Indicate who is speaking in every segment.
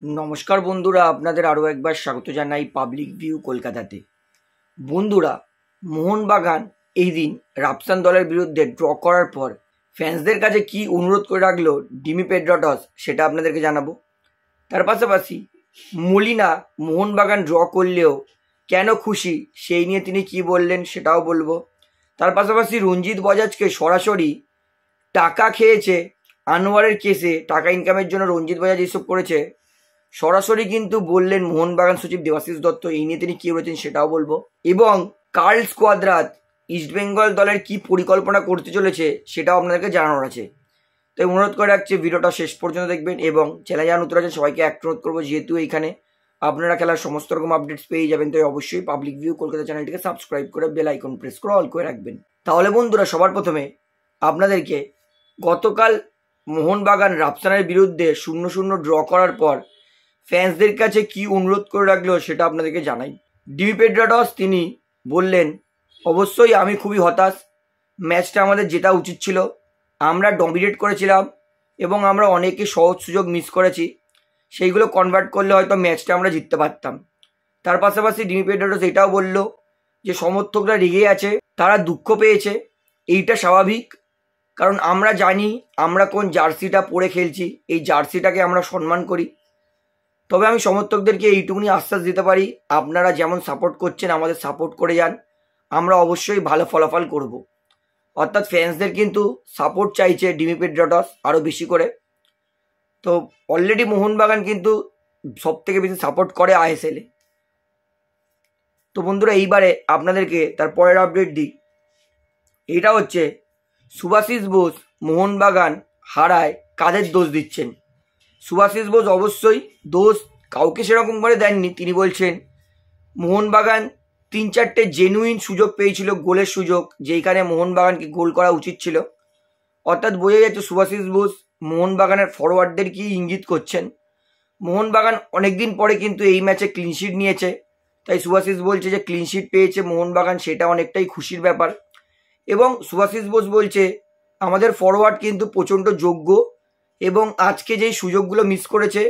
Speaker 1: নমস্কার বন্ধুরা, আপনাদের আরও একবার স্বাগত জানাই পাবলিক ভিউ কলকাতাতে। বন্ধুরা, মোহনবাগান এই দিন রাপসান দলের বিরুদ্ধে ড্র করার পর ফ্যান্সদের কাছে কি অনুরোধ করে রাখলো ডিমি পেড্রোটস সেটা আপনাদেরকে জানাবো। তার পাশাপাশি মলিনা মোহনবাগান ড্র করলেও কেন খুশি সেই নিয়ে তিনি কি বললেন সেটাও বলবো। তার পাশাপাশি রঞ্জিত বজাজকে সরাসরি টাকা খেয়েছে আনোয়ারের কেসে, টাকা ইনকামের জন্য রঞ্জিত বজাজ এইসব করেছে, সরাসরি কিন্তু বললেন মোহনবাগান সচিব দেবাশিস দত্ত। এই নিয়ে তিনি কি বলেছেন সেটাও বলবো। এবং কার্লস কোয়াদ্রাত ইস্টবেঙ্গল দলের কি পরিকল্পনা করতে চলেছে সেটাও আপনাদেরকে জানানোর আছে। তাই অনুরোধ করে রাখছি ভিডিওটা শেষ পর্যন্ত দেখবেন এবং চ্যানেলে যারা নতুন আছেন সবাইকে একটা অনুরোধ করবো, যেহেতু এইখানে আপনারা খেলার সমস্ত রকম আপডেটস পেয়ে যাবেন, তাই অবশ্যই পাবলিক ভিউ কলকাতা চ্যানেলটিকে সাবস্ক্রাইব করে বেল আইকন প্রেস করে অল করে রাখবেন। তাহলে বন্ধুরা, সবার প্রথমে আপনাদেরকে গতকাল মোহনবাগান রাপসানের বিরুদ্ধে 0-0 ড্র করার পর ফ্যান্সদের কাছে কি অনুরোধ করে রাখলো সেটা আপনাদেরকে জানাই। ডিমি পেড্রোটস তিনি বললেন, অবশ্যই আমি খুবই হতাশ, ম্যাচটা আমাদের জেতা উচিত ছিল, আমরা ডমিনেট করেছিলাম এবং আমরা অনেকে সহজ সুযোগ মিস করেছি, সেইগুলো কনভার্ট করলে হয়তো ম্যাচটা আমরা জিততে পারতাম। তার পাশাপাশি ডিমি পেড্রোটস এটাও বলল যে সমর্থকরা রেগে আছে, তারা দুঃখ পেয়েছে, এইটা স্বাভাবিক, কারণ আমরা জানি আমরা কোন জার্সিটা পরে খেলছি, এই জার্সিটাকে আমরা সম্মান করি। তবে আমি সমর্থকদেরকে এইটুকুনি আশ্বাস দিতে পারি, আপনারা যেমন সাপোর্ট করছেন আমাদের সাপোর্ট করে যান, আমরা অবশ্যই ভালো ফলাফল করব। অর্থাৎ ফ্যান্সদের কিন্তু সাপোর্ট চাইছে ডিমি পেড্রোটস আরও বেশি করে। তো অলরেডি মোহনবাগান কিন্তু সব থেকে বেশি সাপোর্ট করে আইএসএলে। তো বন্ধুরা, এইবারে আপনাদেরকে তার পরের আপডেট দিই। এটা হচ্ছে শুভাশিস বোস মোহনবাগান হারায় কাদের দোষ দিচ্ছেন। শুভাশিস বোস অবশ্যই দোষ কাউকে সেরকম করে দেননি। তিনি বলছেন মোহনবাগান 3-4টে জেনুইন সুযোগ পেয়েছিল, গোলের সুযোগ, যেইখানে মোহনবাগানকে গোল করা উচিত ছিল। অর্থাৎ বোঝা যাচ্ছে শুভাশিস বোস মোহনবাগানের ফরওয়ার্ডদের কি ইঙ্গিত করছেন। মোহনবাগান অনেকদিন পরে কিন্তু এই ম্যাচে ক্লিনশিট নিয়েছে, তাই শুভাশিস বলছে যে ক্লিনশিট পেয়েছে মোহনবাগান, সেটা অনেকটাই খুশির ব্যাপার। এবং শুভাশিস বোস বলছে আমাদের ফরওয়ার্ড কিন্তু প্রচণ্ড যোগ্য এবং আজকে যেই সুযোগগুলো মিস করেছে,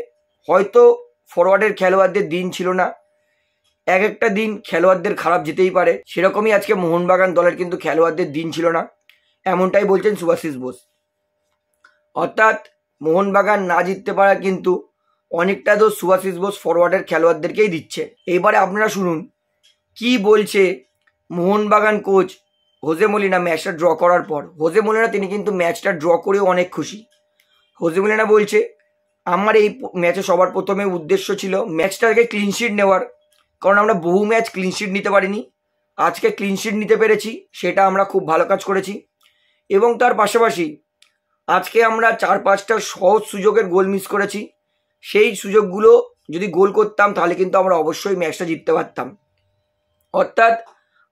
Speaker 1: হয়তো ফরওয়ার্ডের খেলোয়াড়দের দিন ছিল না, এক একটা দিন খেলোয়াড়দের খারাপ যেতেই পারে, সেরকমই আজকে মোহনবাগান দলের কিন্তু খেলোয়াড়দের দিন ছিল না, এমনটাই বলছেন শুভাশিস বোস। অর্থাৎ মোহনবাগান না জিততে পারা কিন্তু অনেকটা দোষ শুভাশিস বোস ফরওয়ার্ডের খেলোয়াড়দেরকেই দিচ্ছে। এবারে আপনারা শুনুন কি বলছে মোহনবাগান কোচ হোজে মলিনা ম্যাচটা ড্র করার পর। হোজে মলিনা তিনি কিন্তু ম্যাচটা ড্র করেও অনেক খুশি। হোজে মলিনা বলছে আমার এই ম্যাচে সবার প্রথমে উদ্দেশ্য ছিল ম্যাচটাকে ক্লিনশিট নেওয়ার, কারণ আমরা বহু ম্যাচ ক্লিনশিট নিতে পারিনি, আজকে ক্লিনশিট নিতে পেরেছি, সেটা আমরা খুব ভালো কাজ করেছি। এবং তার পাশাপাশি আজকে আমরা 4-5টা সহজ সুযোগের গোল মিস করেছি, সেই সুযোগগুলো যদি গোল করতাম তাহলে কিন্তু আমরা অবশ্যই ম্যাচটা জিততে পারতাম। অর্থাৎ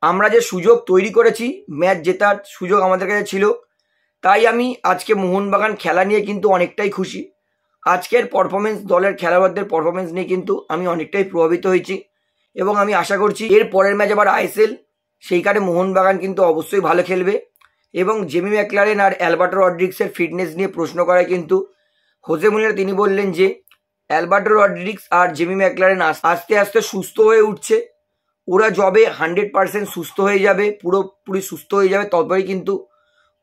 Speaker 1: আমরা যে সুযোগ তৈরি করেছি, ম্যাচ জেতার সুযোগ আমাদের কাছে ছিল, তাই আমি আজকে মোহনবাগান খেলা নিয়ে কিন্তু অনেকটাই খুশি। আজকের পারফরমেন্স, দলের খেলোয়াড়দের পারফরমেন্স নিয়ে কিন্তু আমি অনেকটাই প্রভাবিত হয়েছি এবং আমি আশা করছি এর পরের ম্যাচ আবার আইএসএল, সেইখানে মোহনবাগান কিন্তু অবশ্যই ভালো খেলবে। এবং জেমি ম্যাকলারেন আর অ্যালবার্টো রড্রিগসের ফিটনেস নিয়ে প্রশ্ন করায় কিন্তু হোজে মলিনা তিনি বললেন যে অ্যালবার্টো রড্রিগস আর জেমি ম্যাকলারেন আস্তে আস্তে সুস্থ হয়ে উঠছে, ওরা যবে 100% সুস্থ হয়ে যাবে, পুরোপুরি সুস্থ হয়ে যাবে, তবেই কিন্তু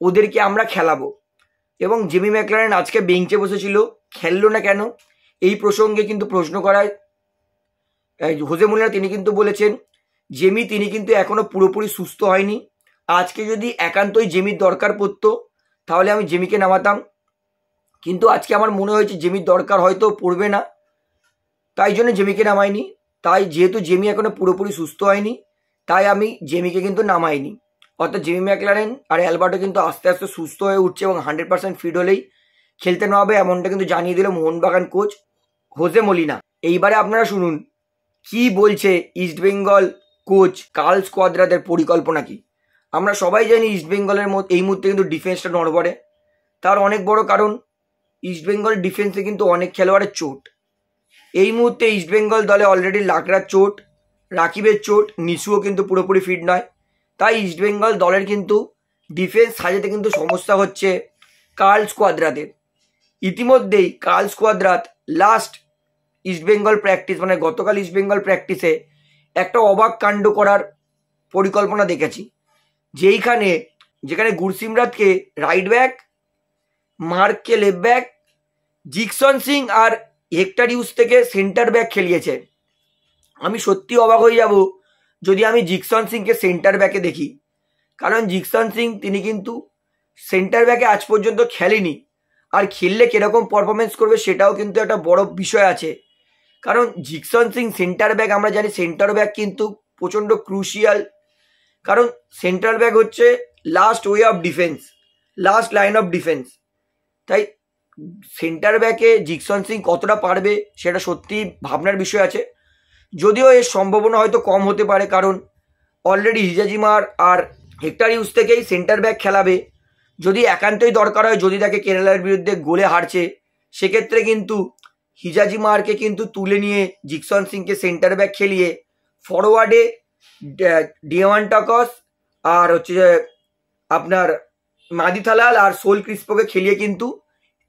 Speaker 1: ওদেরকে আমরা খেলাবো। এবং জেমি ম্যাকলারেন আজকে বেঞ্চে বসেছিল, খেললো না কেন, এই প্রসঙ্গে কিন্তু প্রশ্ন করায় হোজে মলিনা তিনি কিন্তু বলেছেন জেমি তিনি কিন্তু এখনো পুরোপুরি সুস্থ হয়নি, আজকে যদি একান্তই জেমির দরকার পড়তো তাহলে আমি জেমিকে নামাতাম, কিন্তু আজকে আমার মনে হয়েছে জেমির দরকার হয়তো পড়বে না, তাই জন্য জেমিকে নামাইনি। তাই যেহেতু জেমি এখনো পুরোপুরি সুস্থ হয়নি, তাই আমি জেমিকে কিন্তু নামাইনি। অর্থাৎ জেমি ম্যাকলারেন আর অ্যালবার্টো কিন্তু আস্তে আস্তে সুস্থ হয়ে উঠছে এবং 100% ফিট হলেই খেলতে নেওয়া হবে, এমনটা কিন্তু জানিয়ে দিল মোহনবাগান কোচ হোজে মলিনা। এইবারে আপনারা শুনুন কি বলছে ইস্টবেঙ্গল কোচ কার্লস কোয়াদ্রাতের পরিকল্পনা কি। আমরা সবাই জানি ইস্টবেঙ্গলের এই মুহূর্তে কিন্তু ডিফেন্সটা নড়বড়ে, তার অনেক বড় কারণ ইস্টবেঙ্গল ডিফেন্সে কিন্তু অনেক খেলোয়াড়ের চোট। এই মুহূর্তে ইস্টবেঙ্গল দলে অলরেডি লাকড়ার চোট, রাকিবের চোট, নিশুও কিন্তু পুরোপুরি ফিট নয়, তাই ইস্টবেঙ্গল দলের কিন্তু ডিফেন্স সাজাতে কিন্তু সমস্যা হচ্ছে কার্লস কোয়াদ্রাতের। ইতিমধ্যেই কার্লস কোয়াদ্রাত লাস্ট ইস্টবেঙ্গল প্র্যাকটিস মানে গতকাল ইস্টবেঙ্গল প্র্যাকটিসে একটা অবাক কাণ্ড করার পরিকল্পনা দেখেছি, যেখানে গুরসিমরাতকে রাইট ব্যাক, মার্ককে লেফট ব্যাক, জিকসন সিং আর হেক্টর হিউজ থেকে সেন্টার ব্যাক খেলিয়েছে। আমি সত্যি অবাক হয়ে যাব যদি আমি জিকসন সিংকে সেন্টার ব্যাকে দেখি, কারণ জিকসন সিং তিনি কিন্তু সেন্টার ব্যাকে আজ পর্যন্ত খেলেনি, আর খেললে কীরকম পারফরমেন্স করবে সেটাও কিন্তু একটা বড় বিষয় আছে। কারণ জিকসন সিং সেন্টার ব্যাক, আমরা জানি সেন্টার ব্যাক কিন্তু প্রচণ্ড ক্রুশিয়াল, কারণ সেন্টার ব্যাক হচ্ছে last way of defence, last line of defence. তাই সেন্টার ব্যাকে জিকসন সিং কতটা পারবে সেটা সত্যি ভাবনার বিষয় আছে, যদিও এর সম্ভাবনা হয়তো কম হতে পারে, কারণ অলরেডি হিজাজিমার আর হেক্টর হিউজ থেকেই সেন্টার ব্যাক খেলাবে। যদি একান্তই দরকার হয়, যদি তাকে কেরালার বিরুদ্ধে গোলে হারছে, সেক্ষেত্রে কিন্তু হিজাজিমারকে কিন্তু তুলে নিয়ে জিকসন সিংকে সেন্টার ব্যাক খেলিয়ে ফরওয়ার্ডে ডিওয়ান টাকস আর হচ্ছে আপনার মাদিথালাল আর সোল ক্রিস্পোকে খেলিয়ে কিন্তু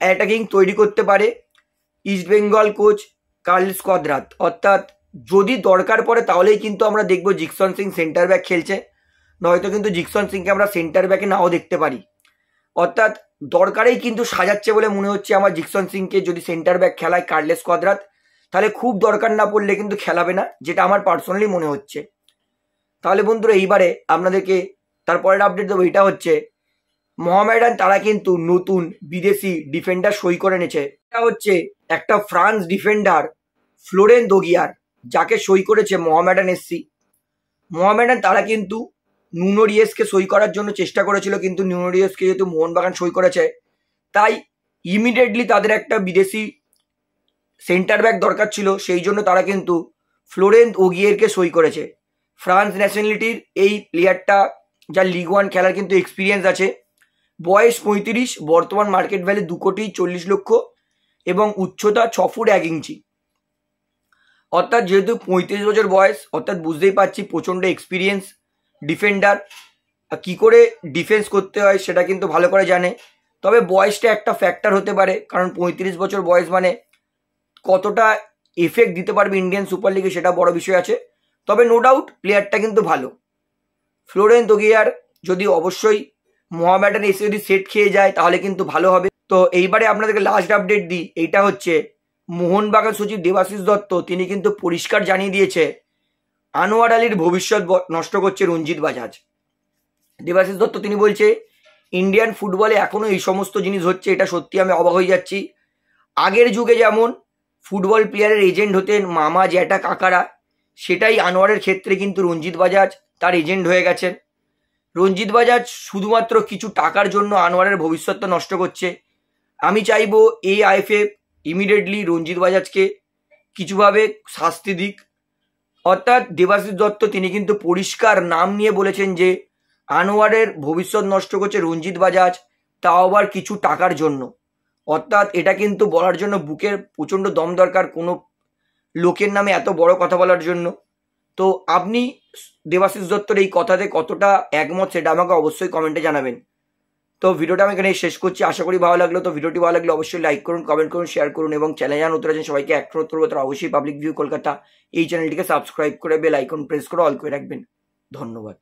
Speaker 1: অ্যাটাকিং তৈরি করতে পারে ইস্টবেঙ্গল কোচ কার্লোস কোয়াদ্রাত। অর্থাৎ যদি দরকার পড়ে তাহলেই কিন্তু আমরা দেখব জিকসন সিং সেন্টার ব্যাক খেলছে, নয়তো কিন্তু জিকসন সিংকে আমরা সেন্টার ব্যাকে নাও দেখতে পারি। অর্থাৎ দরকারেই কিন্তু সাজাচ্ছে বলে মনে হচ্ছে আমার জিকসন সিংকে যদি সেন্টার ব্যাক খেলায় কার্লোস কোয়াদ্রাত, তাহলে খুব দরকার না পড়লে কিন্তু খেলাবে না, যেটা আমার পার্সোনালি মনে হচ্ছে। তাহলে বন্ধুরা এইবারে আপনাদেরকে তারপরের আপডেট দেবো, এটা হচ্ছে মোহামেডান তারা কিন্তু নতুন বিদেশি ডিফেন্ডার সই করে নিয়েছে। এটা হচ্ছে একটা ফ্রান্স ডিফেন্ডার ফ্লোরেন দোগিয়ার, যাকে সই করেছে মোহামেডান এসসি। মোহামেডান তারা কিন্তু নুনো রিয়েসকে সই করার জন্য চেষ্টা করেছিল, কিন্তু নুনো রিয়েসকে যেহেতু মোহনবাগান সই করেছে, তাই ইমিডিয়েটলি তাদের একটা বিদেশি সেন্টার ব্যাক দরকার ছিল, সেই জন্য তারা কিন্তু ফ্লোরেন ওগিয়েরকে সই করেছে। ফ্রান্স ন্যাশনালিটির এই প্লেয়ারটা, যার লিগ ওয়ান খেলার কিন্তু এক্সপিরিয়েন্স আছে, বয়স 35, বর্তমান মার্কেট ভ্যালু 2,40,00,000 এবং উচ্চতা 6 ফুট 1 ইঞ্চি। অর্থাৎ যেহেতু 35 বছর বয়স, অর্থাৎ বুঝতেই পারছি প্রচণ্ড এক্সপিরিয়েন্স ডিফেন্ডার, কি করে ডিফেন্স করতে হয় সেটা কিন্তু ভালো করে জানে। তবে বয়সটা একটা ফ্যাক্টর হতে পারে, কারণ 35 বছর বয়স মানে কতটা এফেক্ট দিতে পারবে ইন্ডিয়ান সুপার লিগে সেটা বড় বিষয় আছে। তবে নো ডাউট প্লেয়ারটা কিন্তু ভালো। ফ্লোরেন দোগিয়ার যদি অবশ্যই মোহামেডান এসে যদি সেট খেয়ে যায় তাহলে কিন্তু ভালো হবে। তো এইবারে আপনাদেরকে লাস্ট আপডেট দিই, এইটা হচ্ছে মোহনবাগান সচিব দেবাশিস দত্ত, তিনি কিন্তু পরিষ্কার জানিয়ে দিয়েছে আনোয়ার আলীর ভবিষ্যৎ নষ্ট করছে রঞ্জিত বাজাজ। দেবাশিস দত্ত তিনি বলছে ইন্ডিয়ান ফুটবলে এখনও এই সমস্ত জিনিস হচ্ছে, এটা সত্যি আমি অবাক হয়ে যাচ্ছি। আগের যুগে যেমন ফুটবল প্লেয়ারের এজেন্ট হতেন মামা জ্যাঠা কাকারা, সেটাই আনোয়ারের ক্ষেত্রে কিন্তু রঞ্জিত বাজাজ তার এজেন্ট হয়ে গেছেন। রঞ্জিত বাজাজ শুধুমাত্র কিছু টাকার জন্য আনোয়ারের ভবিষ্যৎটা নষ্ট করছে। আমি চাইবো AIFF ইমিডিয়েটলি রঞ্জিত বাজাজকে কিছুভাবে শাস্তি দিক। অর্থাৎ দেবাশিস দত্ত তিনি কিন্তু পরিষ্কার নাম নিয়ে বলেছেন যে আনোয়ারের ভবিষ্যৎ নষ্ট করছে রঞ্জিত বাজাজ, তাও আবার কিছু টাকার জন্য। অর্থাৎ এটা কিন্তু বলার জন্য বুকের প্রচণ্ড দম দরকার কোনো লোকের নামে এত বড় কথা বলার জন্য। তো আপনি দেবাশিস দত্তর এই কথাতে কতটা একমত সেটা আমাকে অবশ্যই কমেন্টে জানাবেন। তো ভিডিওটা আমি এখানে শেষ করছি, আশা করি ভালো লাগলো। তো ভিডিওটি ভালো লাগলে অবশ্যই লাইক করুন, কমেন্ট করুন, শেয়ার করুন এবং চ্যানেলে যারা নতুন আছেন সবাইকে এক অনুরোধ করবো তারা অবশ্যই পাবলিক ভিউ কলকাতা এই চ্যানেলটিকে সাবস্ক্রাইব করে বেল আইকন প্রেস করে অল করে রাখবেন। ধন্যবাদ।